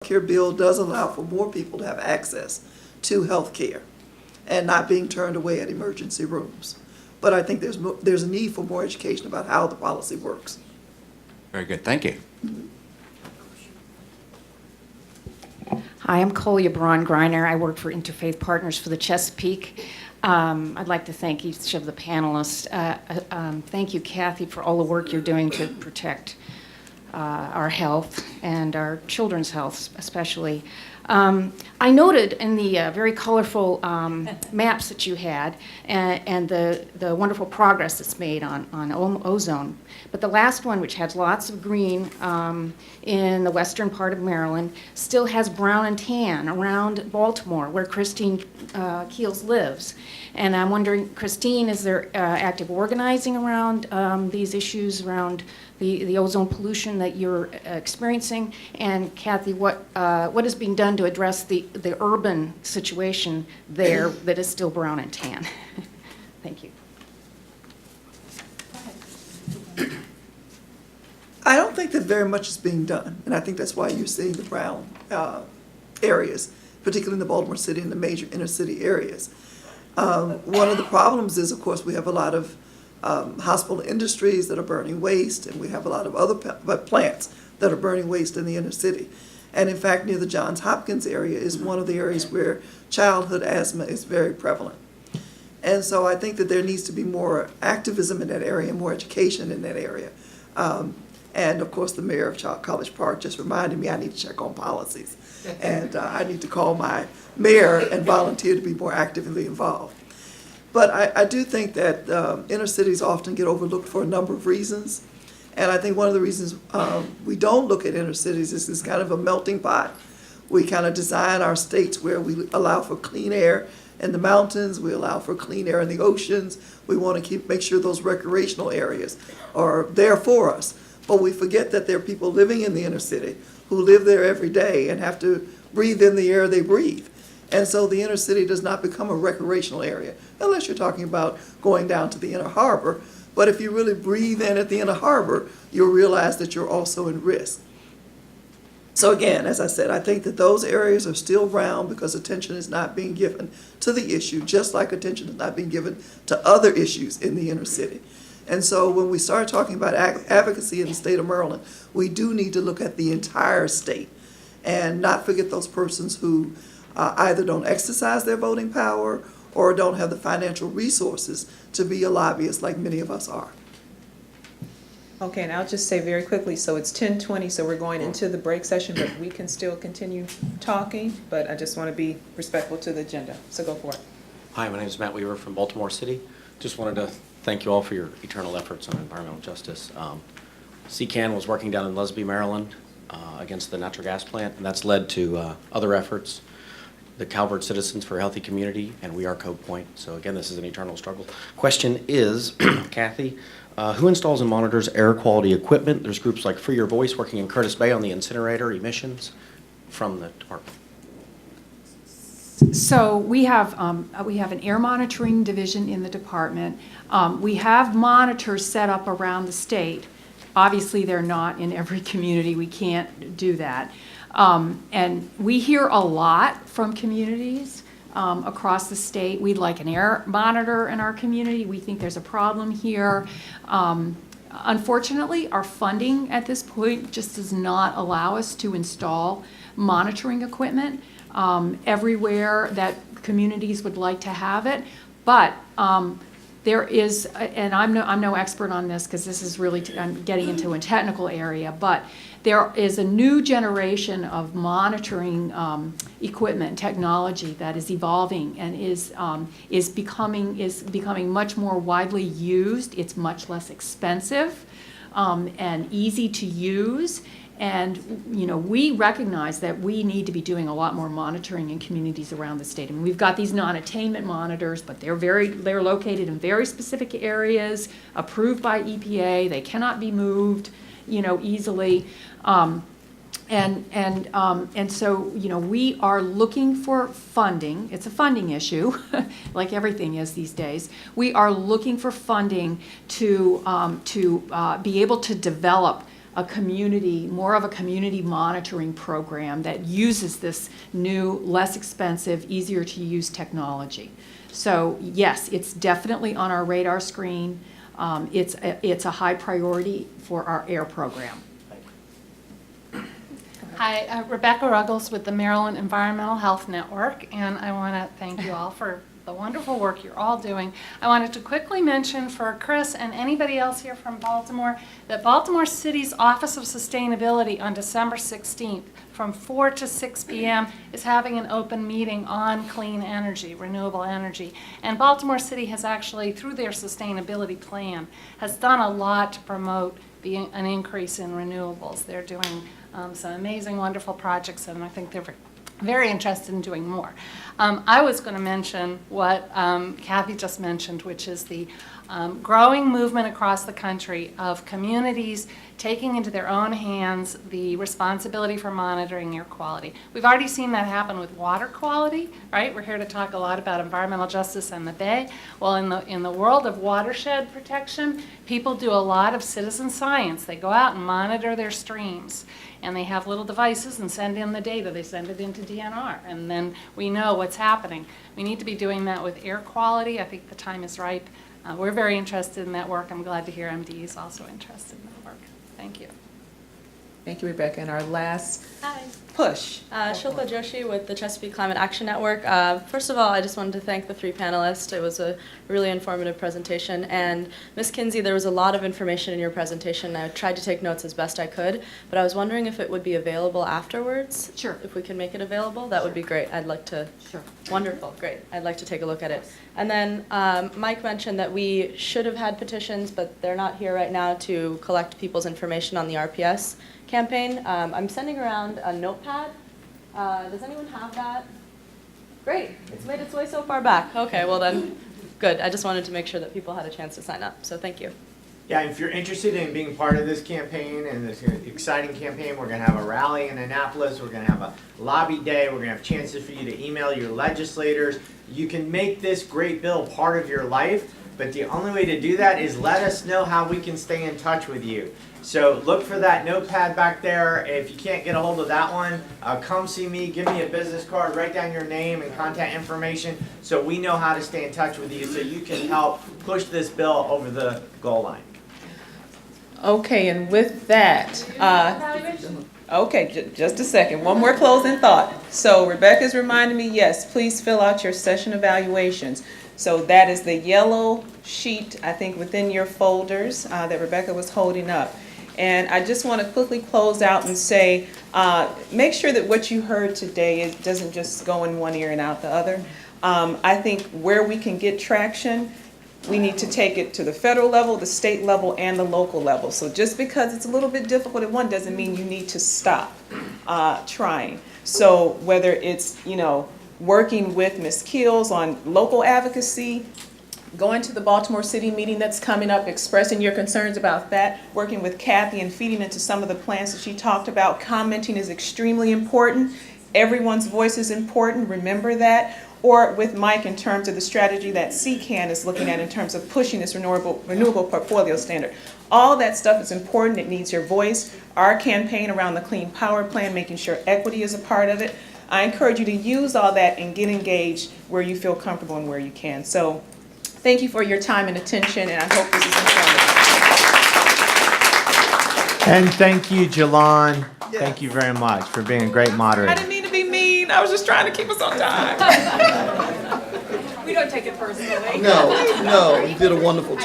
Care bill does allow for more people to have access to health care and not being turned away at emergency rooms. But I think there's a need for more education about how the policy works. Very good, thank you. Hi, I'm Colya Braun Greiner. I work for Interfaith Partners for the Chesapeake. I'd like to thank each of the panelists. Thank you, Kathy, for all the work you're doing to protect our health and our children's health, especially. I noted in the very colorful maps that you had and the wonderful progress that's made on ozone. But the last one, which has lots of green in the western part of Maryland, still has brown and tan around Baltimore, where Christine Keels lives. And I'm wondering, Christine, is there active organizing around these issues, around the ozone pollution that you're experiencing? And Kathy, what is being done to address the urban situation there that is still brown and tan? Thank you. I don't think that very much is being done, and I think that's why you're seeing the brown areas, particularly in the Baltimore City and the major inner city areas. One of the problems is, of course, we have a lot of hospital industries that are burning waste, and we have a lot of other plants that are burning waste in the inner city. And in fact, near the Johns Hopkins area is one of the areas where childhood asthma is very prevalent. And so I think that there needs to be more activism in that area, more education in that area. And of course, the mayor of College Park just reminded me I need to check on policies. And I need to call my mayor and volunteer to be more actively involved. But I do think that inner cities often get overlooked for a number of reasons. And I think one of the reasons we don't look at inner cities is this kind of a melting pot. We kind of design our states where we allow for clean air in the mountains, we allow for clean air in the oceans. We want to make sure those recreational areas are there for us. But we forget that there are people living in the inner city who live there every day and have to breathe in the air they breathe. And so the inner city does not become a recreational area, unless you're talking about going down to the inner harbor. But if you really breathe in at the inner harbor, you'll realize that you're also in risk. So again, as I said, I think that those areas are still brown because attention is not being given to the issue, just like attention is not being given to other issues in the inner city. And so when we start talking about advocacy in the state of Maryland, we do need to look at the entire state and not forget those persons who either don't exercise their voting power or don't have the financial resources to be a lobbyist like many of us are. Okay, and I'll just say very quickly, so it's 10:20, so we're going into the break session, but we can still continue talking, but I just want to be respectful to the agenda, so go for it. Hi, my name is Matt Weaver from Baltimore City. Just wanted to thank you all for your eternal efforts on environmental justice. CCAN was working down in Lusby, Maryland against the natural gas plant, and that's led to other efforts. The Calvert Citizens for a Healthy Community, and We Are Code Point. So again, this is an eternal struggle. Question is, Kathy, who installs and monitors air quality equipment? There's groups like Free Your Voice working in Curtis Bay on the incinerator emissions from the department. So we have an air monitoring division in the department. We have monitors set up around the state. Obviously, they're not in every community. We can't do that. And we hear a lot from communities across the state. We'd like an air monitor in our community. We think there's a problem here. Unfortunately, our funding at this point just does not allow us to install monitoring equipment everywhere that communities would like to have it. But there is, and I'm no expert on this because this is really, I'm getting into a technical area, but there is a new generation of monitoring equipment, technology that is evolving and is becoming much more widely used. It's much less expensive and easy to use. And you know, we recognize that we need to be doing a lot more monitoring in communities around the state. I mean, we've got these non-attainment monitors, but they're located in very specific areas, approved by EPA. They cannot be moved, you know, easily. And so, you know, we are looking for funding. It's a funding issue, like everything is these days. We are looking for funding to be able to develop more of a community monitoring program that uses this new, less expensive, easier to use technology. So yes, it's definitely on our radar screen. It's a high priority for our AIR program. Hi, Rebecca Ruggles with the Maryland Environmental Health Network, and I want to thank you all for the wonderful work you're all doing. I wanted to quickly mention for Chris and anybody else here from Baltimore that Baltimore City's Office of Sustainability on December 16th from 4 to 6 p.m. is having an open meeting on clean energy, renewable energy. And Baltimore City has actually, through their sustainability plan, has done a lot to promote an increase in renewables. They're doing some amazing, wonderful projects, and I think they're very interested in doing more. I was going to mention what Kathy just mentioned, which is the growing movement across the country of communities taking into their own hands the responsibility for monitoring air quality. We've already seen that happen with water quality, right? We're here to talk a lot about environmental justice and the Bay. Well, in the world of watershed protection, people do a lot of citizen science. They go out and monitor their streams, and they have little devices and send in the data. They send it into DNR, and then we know what's happening. We need to be doing that with air quality. I think the time is ripe. We're very interested in that work. I'm glad to hear MDE is also interested in that work. Thank you. Thank you, Rebecca. And our last Hi, push. Shilpa Joshi with the Chesapeake Climate Action Network. First of all, I just wanted to thank the three panelists. It was a really informative presentation. And Ms. Kinsey, there was a lot of information in your presentation. I tried to take notes as best I could, but I was wondering if it would be available afterwards. Sure. If we can make it available, that would be great. I'd like to. Sure. Wonderful, great. I'd like to take a look at it. And then Mike mentioned that we should have had petitions, but they're not here right now to collect people's information on the RPS campaign. I'm sending around a notepad. Does anyone have that? Great, it's made its way so far back. Okay, well then, good. I just wanted to make sure that people had a chance to sign up, so thank you. Yeah, if you're interested in being part of this campaign and this exciting campaign, we're going to have a rally in Annapolis, we're going to have a lobby day, we're going to have chances for you to email your legislators. You can make this great bill part of your life, but the only way to do that is let us know how we can stay in touch with you. So look for that notepad back there. If you can't get a hold of that one, come see me, give me a business card, write down your name and contact information so we know how to stay in touch with you so you can help push this bill over the goal line. Okay, and with that, okay, just a second. One more closing thought. So Rebecca's reminding me, yes, please fill out your session evaluations. So that is the yellow sheet, I think, within your folders that Rebecca was holding up. And I just want to quickly close out and say, make sure that what you heard today doesn't just go in one ear and out the other. I think where we can get traction, we need to take it to the federal level, the state level, and the local level. So just because it's a little bit difficult at one doesn't mean you need to stop trying. So whether it's, working with Ms. Keels on local advocacy, going to the Baltimore City meeting that's coming up, expressing your concerns about that, working with Kathy and feeding into some of the plans that she talked about. Commenting is extremely important. Everyone's voice is important, remember that. Or with Mike in terms of the strategy that CCAN is looking at in terms of pushing this renewable portfolio standard. All that stuff is important. It needs your voice. Our campaign around the Clean Power Plan, making sure equity is a part of it. I encourage you to use all that and get engaged where you feel comfortable and where you can. So thank you for your time and attention, and I hope this is informative. And thank you, Jalon. Yes. Thank you very much for being a great I moderator. didn't mean to be mean. I was just trying to keep us on time. We don't take it personally. No, you did a wonderful job.